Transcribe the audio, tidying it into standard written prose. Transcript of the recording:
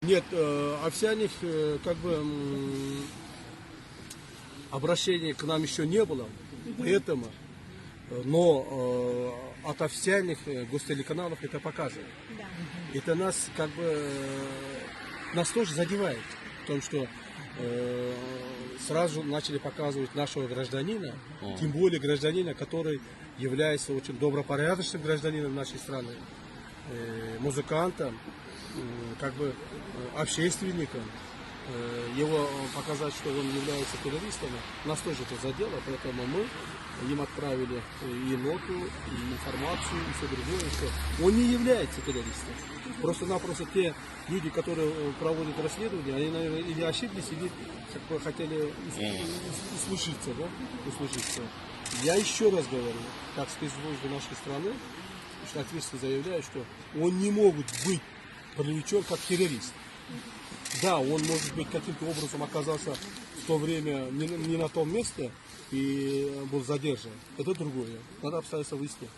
Нет, Овсяник, как бы обращения к нам еще не было, поэтому, но от официальных гостелеканалов это показывает. Да. Это нас как бы нас тоже задевает, в том, что сразу начали показывать нашего гражданина, тем более гражданина, который является очень добропорядочным гражданином нашей страны, музыкантом, как бы общественником. Его показать, что он является террористом, нас тоже это задело, поэтому мы им отправили и ноту, и информацию, и все другое, что он не является террористом. Просто-напросто те люди, которые проводят расследование, они, наверное, или ошиблись, или как бы хотели услышиться, да? Услышиться. Я еще раз говорю, как спецслужбы нашей страны, что ответственно заявляю, что он не может быть привлечен как террорист. Да, он, может быть, каким-то образом оказался в то время не на том месте и был задержан. Это другое. Надо обстоятельства выяснить.